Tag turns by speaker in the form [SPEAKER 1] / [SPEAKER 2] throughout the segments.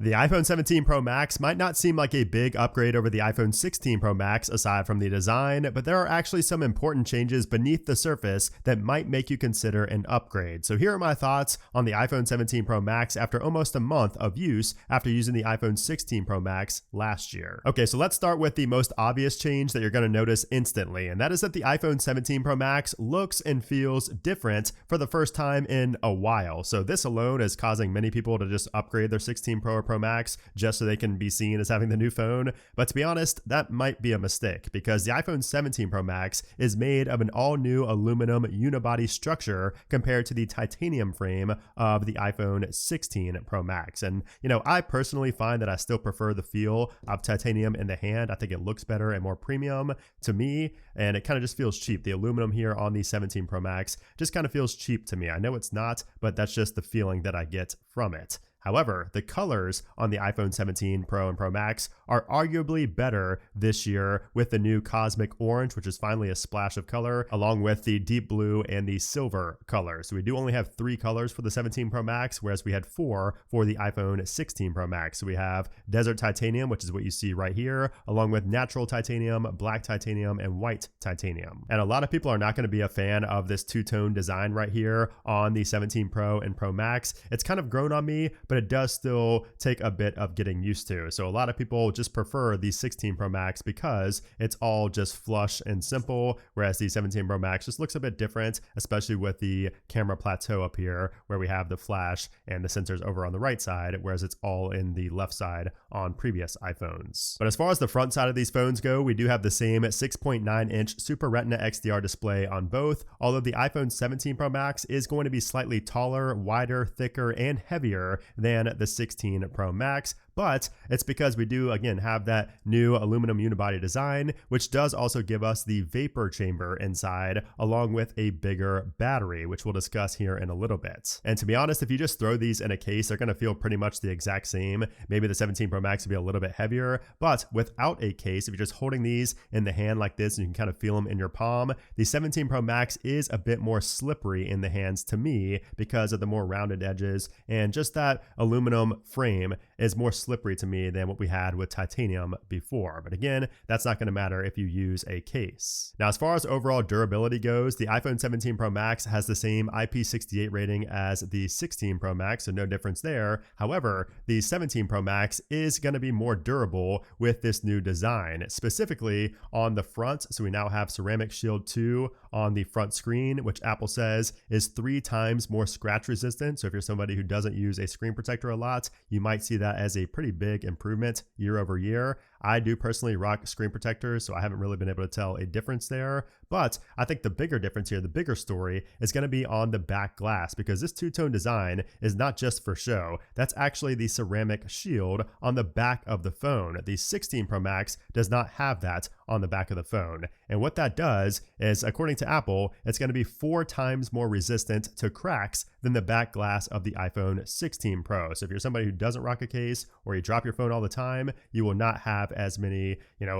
[SPEAKER 1] The iPhone 17 Pro Max might not seem like a big upgrade over the iPhone 16 Pro Max aside from the design, but there are actually some important changes beneath the surface that might make you consider an upgrade. So here are my thoughts on the iPhone 17 Pro Max after almost a month of use after using the iPhone 16 Pro Max last year. Okay, so let's start with the most obvious change that you're going to notice instantly, and that is that the iPhone 17 Pro Max looks and feels different for the first time in a while. So this alone is causing many people to just upgrade their 16 Pro or Pro Max just so they can be seen as having the new phone. But to be honest, that might be a mistake because the iPhone 17 Pro Max is made of an all-new aluminum unibody structure compared to the titanium frame of the iPhone 16 Pro Max. And, I personally find that I still prefer the feel of titanium in the hand. I think it looks better and more premium to me, and it kind of just feels cheap. The aluminum here on the 17 Pro Max just kind of feels cheap to me. I know it's not, but that's just the feeling that I get from it. However, the colors on the iPhone 17 Pro and Pro Max are arguably better this year with the new Cosmic Orange, which is finally a splash of color, along with the deep blue and the silver color. So we do only have 3 colors for the 17 Pro Max, whereas we had 4 for the iPhone 16 Pro Max. So we have Desert Titanium, which is what you see right here, along with Natural Titanium, Black Titanium, and White Titanium. And a lot of people are not going to be a fan of this two-tone design right here on the 17 Pro and Pro Max. It's kind of grown on me, but it does still take a bit of getting used to. So a lot of people just prefer the 16 Pro Max because it's all just flush and simple, whereas the 17 Pro Max just looks a bit different, especially with the camera plateau up here where we have the flash and the sensors over on the right side, whereas it's all in the left side on previous iPhones. But as far as the front side of these phones go, we do have the same 6.9-inch Super Retina XDR display on both, although the iPhone 17 Pro Max is going to be slightly taller, wider, thicker, and heavier than the 16 Pro Max. But it's because we do, again, have that new aluminum unibody design, which does also give us the vapor chamber inside, along with a bigger battery, which we'll discuss here in a little bit. And to be honest, if you just throw these in a case, they're going to feel pretty much the exact same. Maybe the 17 Pro Max will be a little bit heavier, but without a case, if you're just holding these in the hand like this, and you can kind of feel them in your palm, the 17 Pro Max is a bit more slippery in the hands to me because of the more rounded edges, and just that aluminum frame is more slippery to me than what we had with titanium before. But again, that's not going to matter if you use a case. Now, as far as overall durability goes, the iPhone 17 Pro Max has the same IP68 rating as the 16 Pro Max, so no difference there. However, the 17 Pro Max is going to be more durable with this new design, specifically on the front. So we now have Ceramic Shield 2 on the front screen, which Apple says is 3 times more scratch resistant. So if you're somebody who doesn't use a screen protector a lot, you might see that as a pretty big improvement year over year. I do personally rock screen protectors, so I haven't really been able to tell a difference there. But I think the bigger difference here, the bigger story, is going to be on the back glass, because this two-tone design is not just for show. That's actually the ceramic shield on the back of the phone. The 16 Pro Max does not have that on the back of the phone. And what that does is, according to Apple, it's going to be 4 times more resistant to cracks than the back glass of the iPhone 16 Pro. So if you're somebody who doesn't rock a case, or you drop your phone all the time, you will not have as many,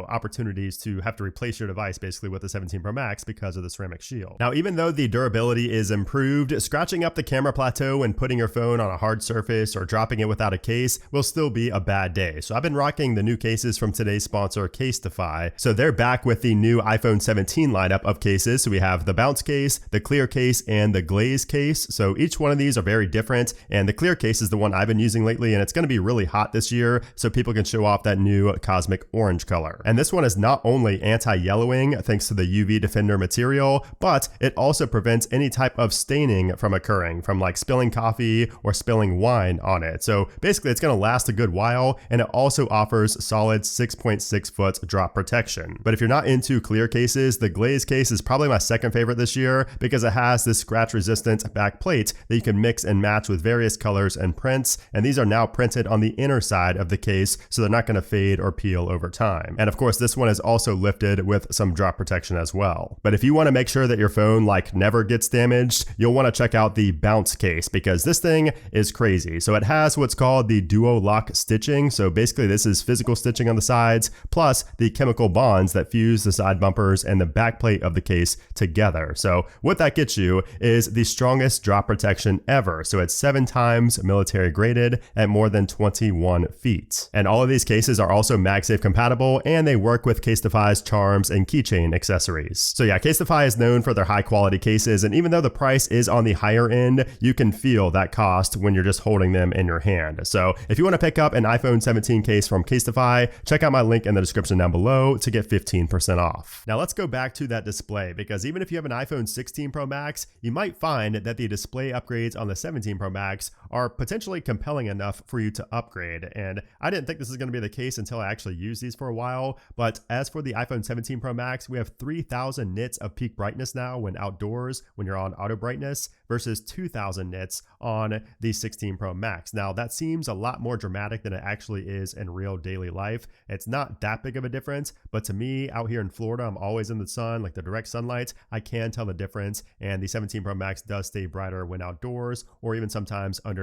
[SPEAKER 1] opportunities to have to replace your device basically with the 17 Pro Max because of the ceramic shield. Now, even though the durability is improved, scratching up the camera plateau and putting your phone on a hard surface or dropping it without a case will still be a bad day. So I've been rocking the new cases from today's sponsor, Casetify. So they're back with the new iPhone 17 lineup of cases. So we have the bounce case, the clear case, and the glaze case. So each one of these are very different, and the clear case is the one I've been using lately, and it's going to be really hot this year, so people can show off that new Cosmic Orange color. And this one is not only anti-yellowing thanks to the UV Defender material, but it also prevents any type of staining from occurring, from like spilling coffee or spilling wine on it. So basically it's going to last a good while, and it also offers solid 6.6 foot drop protection. But if you're not into clear cases, the glaze case is probably my second favorite this year because it has this scratch resistant back plate that you can mix and match with various colors and prints, and these are now printed on the inner side of the case, so they're not going to fade or peel over time. And of course, this one is also lifted with some drop protection as well. But if you want to make sure that your phone never gets damaged, you'll want to check out the bounce case, because this thing is crazy. So it has what's called the duo lock stitching. So basically this is physical stitching on the sides plus the chemical bonds that fuse the side bumpers and the back plate of the case together. So what that gets you is the strongest drop protection protection ever. So it's 7 times military graded at more than 21 feet. And all of these cases are also MagSafe compatible, and they work with Casetify's charms and keychain accessories. So yeah, Casetify is known for their high quality cases, and even though the price is on the higher end, you can feel that cost when you're just holding them in your hand. So if you want to pick up an iPhone 17 case from Casetify, check out my link in the description down below to get 15% off. Now let's go back to that display, because even if you have an iPhone 16 Pro Max, you might find that the display upgrades on the 17 Pro Max are potentially compelling enough for you to upgrade. And I didn't think this is going to be the case until I actually used these for a while. But as for the iPhone 17 Pro Max, we have 3,000 nits of peak brightness now when outdoors, when you're on auto brightness, versus 2,000 nits on the 16 Pro Max. Now that seems a lot more dramatic than it actually is in real daily life. It's not that big of a difference, but to me out here in Florida, I'm always in the sun, like the direct sunlight, I can tell the difference. And the 17 Pro Max does stay brighter when outdoors, or even sometimes under,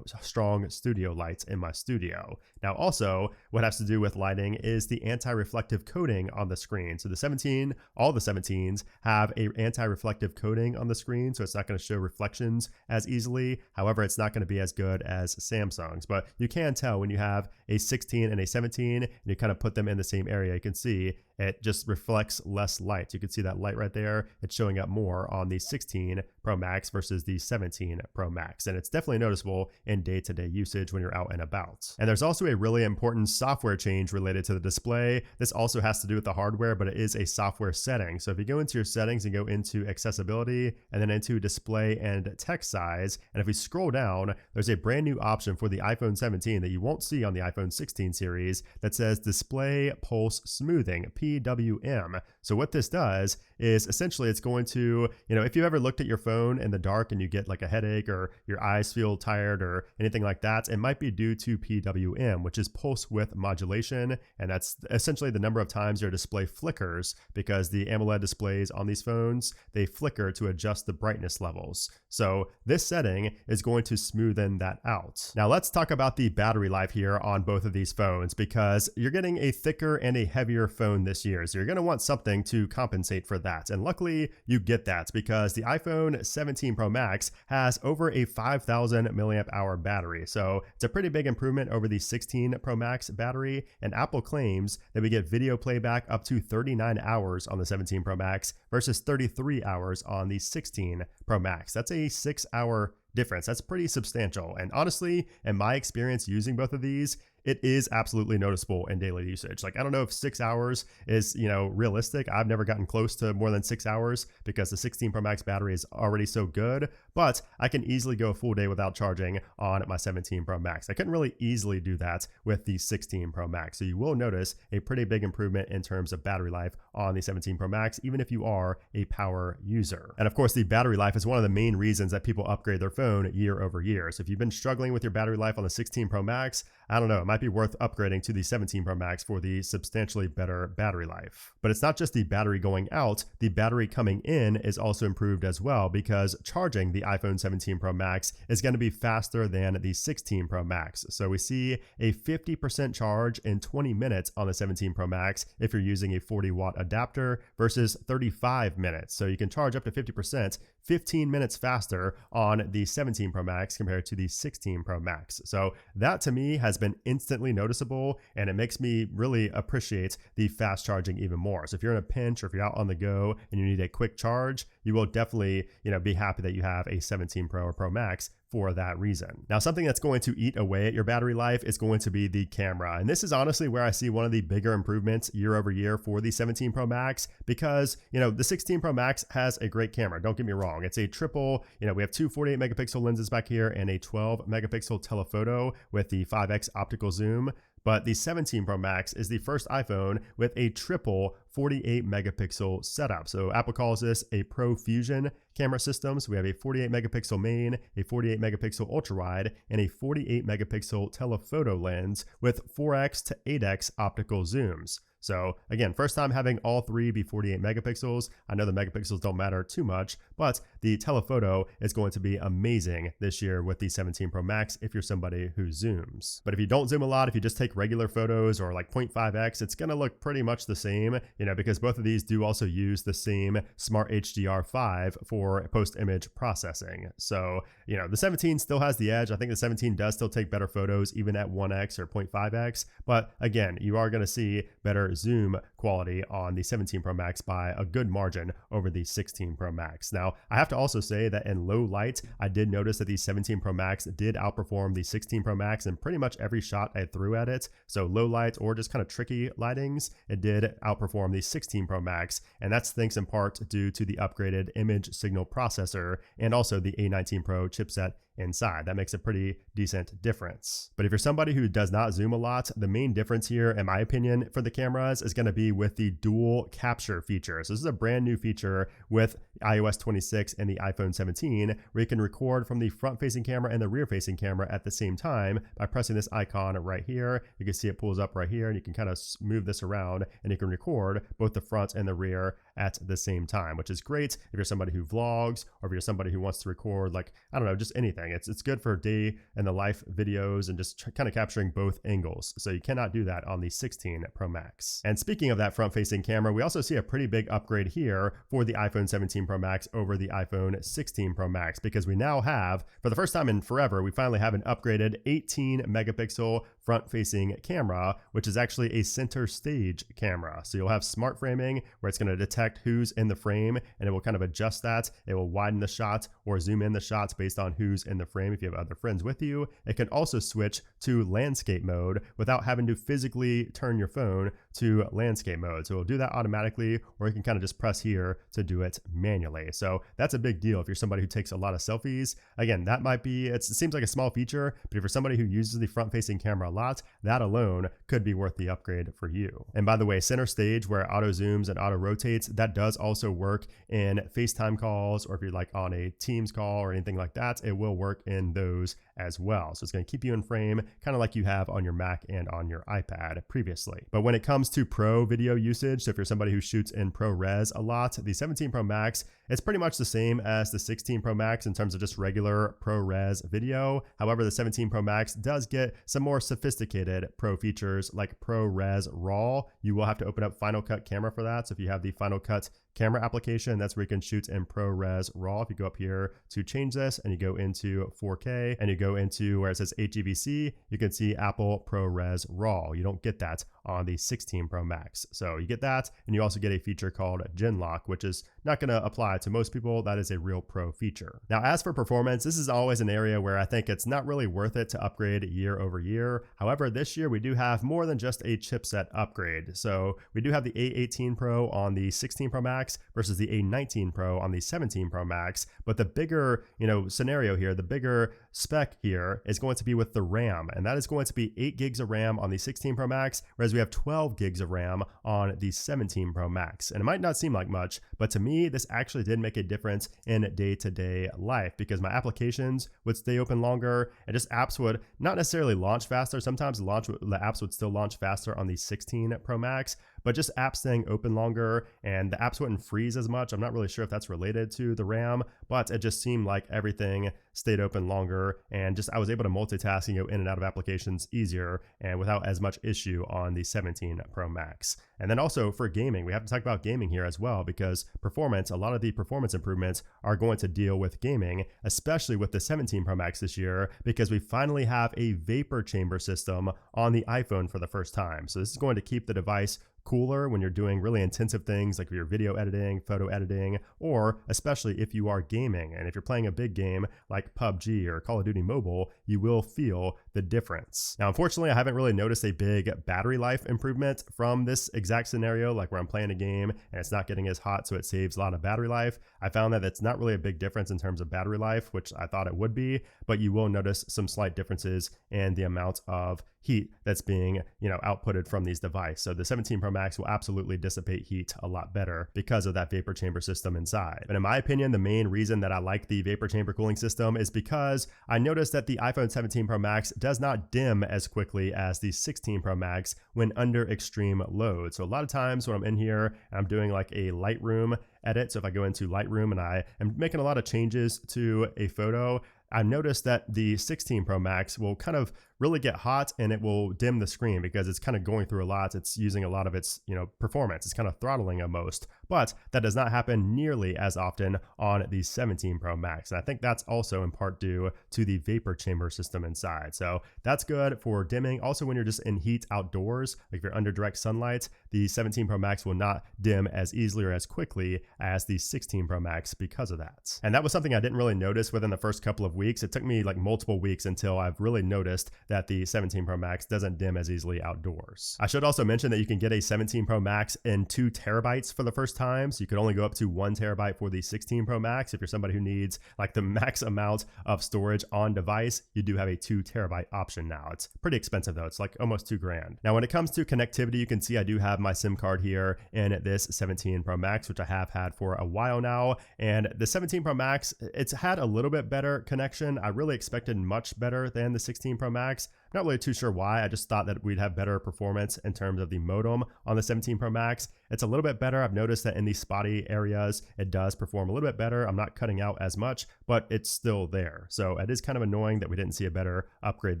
[SPEAKER 1] strong studio lights in my studio. Now also, what has to do with lighting is the anti-reflective coating on the screen. So the 17, all the 17s have a anti-reflective coating on the screen, so it's not going to show reflections as easily. However, it's not going to be as good as Samsung's, but you can tell when you have a 16 and a 17 and you kind of put them in the same area, you can see it just reflects less light. You can see that light right there. It's showing up more on the 16 Pro Max versus the 17 Pro Max. And it's definitely noticeable in day-to-day usage when you're out and about. And there's also a really important software change related to the display. This also has to do with the hardware, but it is a software setting. So if you go into your settings and go into accessibility and then into display and text size, and if we scroll down, there's a brand new option for the iPhone 17 that you won't see on the iPhone 16 series that says Display Pulse Smoothing, PWM. So what this does is essentially it's going to, if you've ever looked at your phone in the dark and you get like a headache or your eyes feel tired or anything like that, it might be due to PWM, which is pulse width modulation. And that's essentially the number of times your display flickers, because the AMOLED displays on these phones, they flicker to adjust the brightness levels. So this setting is going to smoothen that out. Now let's talk about the battery life here on both of these phones, because you're getting a thicker and a heavier phone this year. So you're going to want something to compensate for that. And luckily you get that, because the iPhone 17 Pro Max has over a 5,000 milliamp hour battery. So it's a pretty big improvement over the 16 Pro Max battery. And Apple claims that we get video playback up to 39 hours on the 17 Pro Max versus 33 hours on the 16 Pro Max. That's a 6-hour difference. That's pretty substantial. And honestly, in my experience using both of these, it is absolutely noticeable in daily usage. Like, I don't know if 6 hours is, realistic. I've never gotten close to more than 6 hours because the 16 Pro Max battery is already so good, but I can easily go a full day without charging on my 17 Pro Max. I couldn't really easily do that with the 16 Pro Max. So you will notice a pretty big improvement in terms of battery life on the 17 Pro Max, even if you are a power user. And of course, the battery life is one of the main reasons that people upgrade their phone year over year. So if you've been struggling with your battery life on the 16 Pro Max, I don't know, it might be worth upgrading to the 17 Pro Max for the substantially better battery life. But it's not just the battery going out, the battery coming in is also improved as well, because charging the iPhone 17 Pro Max is going to be faster than the 16 Pro Max. So we see a 50% charge in 20 minutes on the 17 Pro Max if you're using a 40-watt adapter versus 35 minutes. So you can charge up to 50%, 15 minutes faster on the 17 Pro Max compared to the 16 Pro Max. So that to me has been instantly noticeable, and it makes me really appreciate the fast charging even more. So if you're in a pinch or if you're out on the go and you need a quick charge, you will definitely, be happy that you have a 17 Pro or Pro Max for that reason. Now, something that's going to eat away at your battery life is going to be the camera. And this is honestly where I see one of the bigger improvements year over year for the 17 Pro Max, because, the 16 Pro Max has a great camera. Don't get me wrong. It's a triple, we have two 48 megapixel lenses back here and a 12 megapixel telephoto with the 5x optical zoom. But the 17 Pro Max is the first iPhone with a triple 48 megapixel setup. So Apple calls this a Pro Fusion camera system. So we have a 48 megapixel main, a 48 megapixel ultra wide, and a 48 megapixel telephoto lens with 4x to 8x optical zooms. So again, first time having all three be 48 megapixels. I know the megapixels don't matter too much, but the telephoto is going to be amazing this year with the 17 Pro Max if you're somebody who zooms. But if you don't zoom a lot, if you just take regular photos or like 0.5x, it's going to look pretty much the same. because both of these do also use the same Smart HDR5 for post-image processing. So, the 17 still has the edge. I think the 17 does still take better photos even at 1x or 0.5x, but again, you are going to see better zoom quality on the 17 Pro Max by a good margin over the 16 Pro Max. Now, I have to also say that in low light, I did notice that the 17 Pro Max did outperform the 16 Pro Max in pretty much every shot I threw at it. So low light or just kind of tricky lightings, it did outperform the 16 Pro Max, and that's thanks in part due to the upgraded image signal processor and also the A19 Pro chipset inside. That makes a pretty decent difference. But if you're somebody who does not zoom a lot, the main difference here, in my opinion, for the cameras is going to be with the dual capture feature. So this is a brand new feature with iOS 26 and the iPhone 17, where you can record from the front-facing camera and the rear-facing camera at the same time by pressing this icon right here. You can see it pulls up right here, and you can kind of move this around, and you can record both the front and the rear at the same time, which is great if you're somebody who vlogs, or if you're somebody who wants to record, like, I don't know, just anything. It's good for day in the life videos and just kind of capturing both angles. So you cannot do that on the 16 Pro Max. And speaking of that front-facing camera, we also see a pretty big upgrade here for the iPhone 17 Pro Max over the iPhone 16 Pro Max, because we now have, for the first time in forever, we finally have an upgraded 18 megapixel front-facing camera, which is actually a center stage camera. So you'll have smart framing where it's going to detect who's in the frame, and it will kind of adjust that. It will widen the shot or zoom in the shots based on who's in the frame if you have other friends with you. It can also switch to landscape mode without having to physically turn your phone to landscape mode. So it'll do that automatically, or you can kind of just press here to do it manually. So that's a big deal if you're somebody who takes a lot of selfies. Again, that might be, it seems like a small feature, but if you're somebody who uses the front-facing camera a lot, that alone could be worth the upgrade for you. And by the way, center stage, where auto zooms and auto rotates, that does also work in FaceTime calls, or if you're like on a Teams call or anything like that, it will work in those as well. So it's going to keep you in frame, kind of like you have on your Mac and on your iPad previously. But when it comes to pro video usage, so if you're somebody who shoots in ProRes a lot, the 17 Pro Max, it's pretty much the same as the 16 Pro Max in terms of just regular ProRes video. However, the 17 Pro Max does get some more sophisticated pro features like ProRes RAW. You will have to open up Final Cut Camera for that. So if you have the Final Cut camera application, that's where you can shoot in ProRes RAW. If you go up here to change this and you go into 4K and you go into where it says HEVC, you can see Apple ProRes RAW. You don't get that on the 16 Pro Max. So you get that, and you also get a feature called Genlock, which is not going to apply to most people. That is a real pro feature. Now, as for performance, this is always an area where I think it's not really worth it to upgrade year over year. However, this year we do have more than just a chipset upgrade. So we do have the A18 Pro on the 16 Pro Max versus the A19 Pro on the 17 Pro Max. But the bigger, scenario here, the bigger spec here is going to be with the RAM, and that is going to be 8 gigs of RAM on the 16 Pro Max, whereas we have 12 gigs of RAM on the 17 Pro Max. And it might not seem like much, but to me, this actually did make a difference in day-to-day life, because my applications would stay open longer, and just apps would not necessarily launch faster. Sometimes the apps would still launch faster on the 16 Pro Max, but just apps staying open longer, and the apps wouldn't freeze as much. I'm not really sure if that's related to the RAM, but it just seemed like everything stayed open longer, and just I was able to multitask and go in and out of applications easier and without as much issue on the 17 Pro Max. And then also for gaming, we have to talk about gaming here as well, because performance, a lot of the performance improvements are going to deal with gaming, especially with the 17 Pro Max this year, because we finally have a vapor chamber system on the iPhone for the first time. So this is going to keep the device cooler when you're doing really intensive things like your video editing, photo editing, or especially if you are gaming. And if you're playing a big game like PUBG or Call of Duty Mobile, you will feel the difference. Now, unfortunately, I haven't really noticed a big battery life improvement from this exact scenario, like where I'm playing a game and it's not getting as hot, so it saves a lot of battery life. I found that it's not really a big difference in terms of battery life, which I thought it would be, but you will notice some slight differences in the amount of heat that's being, outputted from these devices. So the 17 Pro Max will absolutely dissipate heat a lot better because of that vapor chamber system inside. But in my opinion, the main reason that I like the vapor chamber cooling system is because I noticed that the iPhone 17 Pro Max does not dim as quickly as the 16 Pro Max when under extreme load. So a lot of times when I'm in here and I'm doing like a Lightroom edit, so if I go into Lightroom and I am making a lot of changes to a photo, I've noticed that the 16 Pro Max will kind of really get hot and it will dim the screen because it's kind of going through a lot. It's using a lot of its, performance. It's kind of throttling almost, but that does not happen nearly as often on the 17 Pro Max. And I think that's also in part due to the vapor chamber system inside. So that's good for dimming. Also, when you're just in heat outdoors, like if you're under direct sunlight, the 17 Pro Max will not dim as easily or as quickly as the 16 Pro Max because of that. And that was something I didn't really notice within the first couple of weeks. It took me like multiple weeks until I've really noticed that the 17 Pro Max doesn't dim as easily outdoors. I should also mention that you can get a 17 Pro Max in 2 terabytes for the first time. So you could only go up to 1 terabyte for the 16 Pro Max. If you're somebody who needs like the max amount of storage on device, you do have a 2 terabyte option now. It's pretty expensive though. It's like almost $2,000. Now, when it comes to connectivity, you can see I do have my SIM card here in this 17 Pro Max, which I have had for a while now. And the 17 Pro Max, it's had a little bit better connection. I really expected much better than the 16 Pro Max. Not really too sure why. I just thought that we'd have better performance in terms of the modem on the 17 Pro Max. It's a little bit better. I've noticed that in these spotty areas, it does perform a little bit better. I'm not cutting out as much, but it's still there. So it is kind of annoying that we didn't see a better upgrade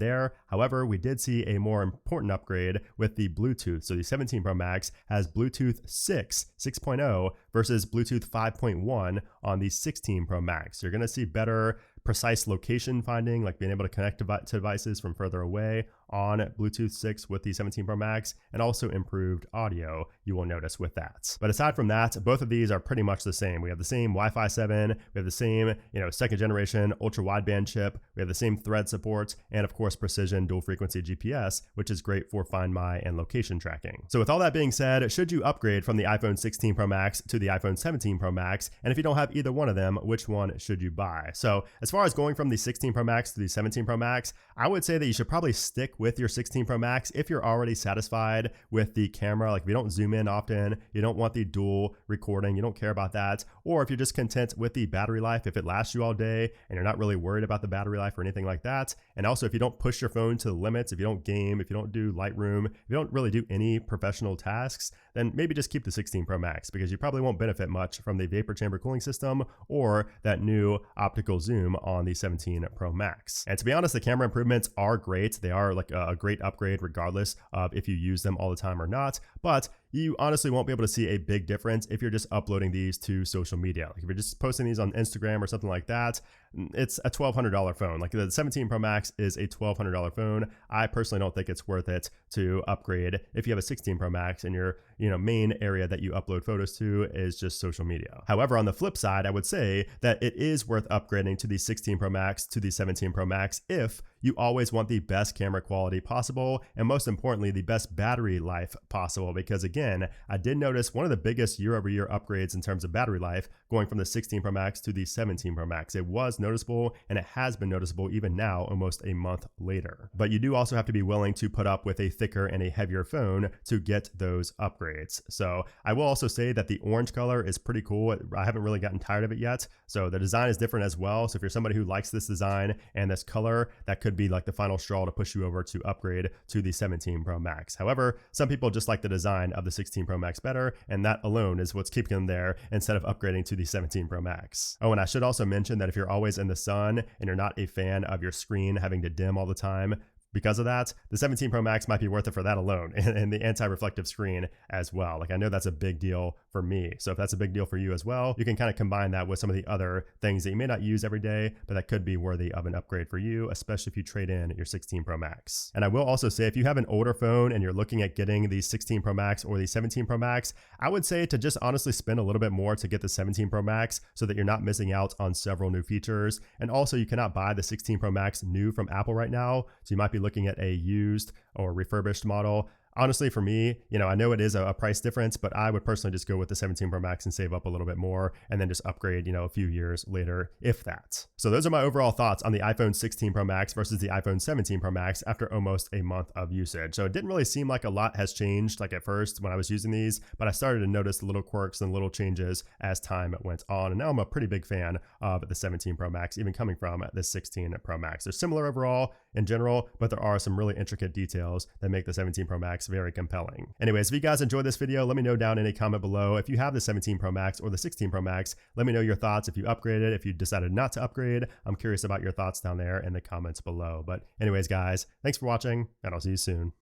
[SPEAKER 1] there. However, we did see a more important upgrade with the Bluetooth. So the 17 Pro Max has Bluetooth 6.0 versus Bluetooth 5.1 on the 16 Pro Max. So you're going to see better precise location finding, like being able to connect to devices from further away on Bluetooth 6 with the 17 Pro Max, and also improved audio you will notice with that. But aside from that, both of these are pretty much the same. We have the same Wi-Fi 7, we have the same, second generation ultra wideband chip, we have the same thread support, and of course precision dual frequency GPS, which is great for Find My and location tracking. So with all that being said, should you upgrade from the iPhone 16 Pro Max to the iPhone 17 Pro Max? And if you don't have either one of them, which one should you buy? So as far as going from the 16 Pro Max to the 17 Pro Max, I would say that you should probably stick with your 16 Pro Max if you're already satisfied with the camera. Like if you don't zoom in often, you don't want the dual recording, you don't care about that, or if you're just content with the battery life, if it lasts you all day and you're not really worried about the battery life or anything like that. And also if you don't push your phone to the limits, if you don't game, if you don't do Lightroom, if you don't really do any professional tasks, then maybe just keep the 16 Pro Max, because you probably won't benefit much from the vapor chamber cooling system or that new optical zoom on the 17 Pro Max. And to be honest, the camera improvements are great. They are like a great upgrade regardless of if you use them all the time or not, but you honestly won't be able to see a big difference if you're just uploading these to social media. Like if you're just posting these on Instagram or something like that, it's a $1,200 phone. Like the 17 Pro Max is a $1,200 phone. I personally don't think it's worth it to upgrade if you have a 16 Pro Max and your main area that you upload photos to is just social media. However, on the flip side, I would say that it is worth upgrading to the 16 Pro Max to the 17 Pro Max if you always want the best camera quality possible, and most importantly, the best battery life possible. Because again, I did notice one of the biggest year-over-year upgrades in terms of battery life going from the 16 Pro Max to the 17 Pro Max. It was noticeable, and it has been noticeable even now, almost a month later. But you do also have to be willing to put up with a thicker and a heavier phone to get those upgrades. So I will also say that the orange color is pretty cool. I haven't really gotten tired of it yet. So the design is different as well. So if you're somebody who likes this design and this color, that could be like the final straw to push you over to upgrade to the 17 Pro Max. However, some people just like the design of the 16 Pro Max better, and that alone is what's keeping them there instead of upgrading to the 17 Pro Max. Oh, and I should also mention that if you're always in the sun and you're not a fan of your screen having to dim all the time, because of that, the 17 Pro Max might be worth it for that alone, and the anti-reflective screen as well. Like I know that's a big deal for me. So if that's a big deal for you as well, you can kind of combine that with some of the other things that you may not use every day, but that could be worthy of an upgrade for you, especially if you trade in your 16 Pro Max. And I will also say, if you have an older phone and you're looking at getting the 16 Pro Max or the 17 Pro Max, I would say to just honestly spend a little bit more to get the 17 Pro Max so that you're not missing out on several new features. And also you cannot buy the 16 Pro Max new from Apple right now. So you might be looking at a used or refurbished model. Honestly, for me, I know it is a price difference, but I would personally just go with the 17 Pro Max and save up a little bit more and then just upgrade, a few years later, if that. So those are my overall thoughts on the iPhone 16 Pro Max versus the iPhone 17 Pro Max after almost a month of usage. So it didn't really seem like a lot has changed like at first when I was using these, but I started to notice the little quirks and little changes as time went on. And now I'm a pretty big fan of the 17 Pro Max, even coming from the 16 Pro Max. They're similar overall in general, but there are some really intricate details that make the 17 Pro Max Max very compelling. Anyways, if you guys enjoyed this video, let me know down in a comment below. If you have the 17 Pro Max or the 16 Pro Max, let me know your thoughts. If you upgraded, if you decided not to upgrade, I'm curious about your thoughts down there in the comments below. But anyways, guys, thanks for watching, and I'll see you soon.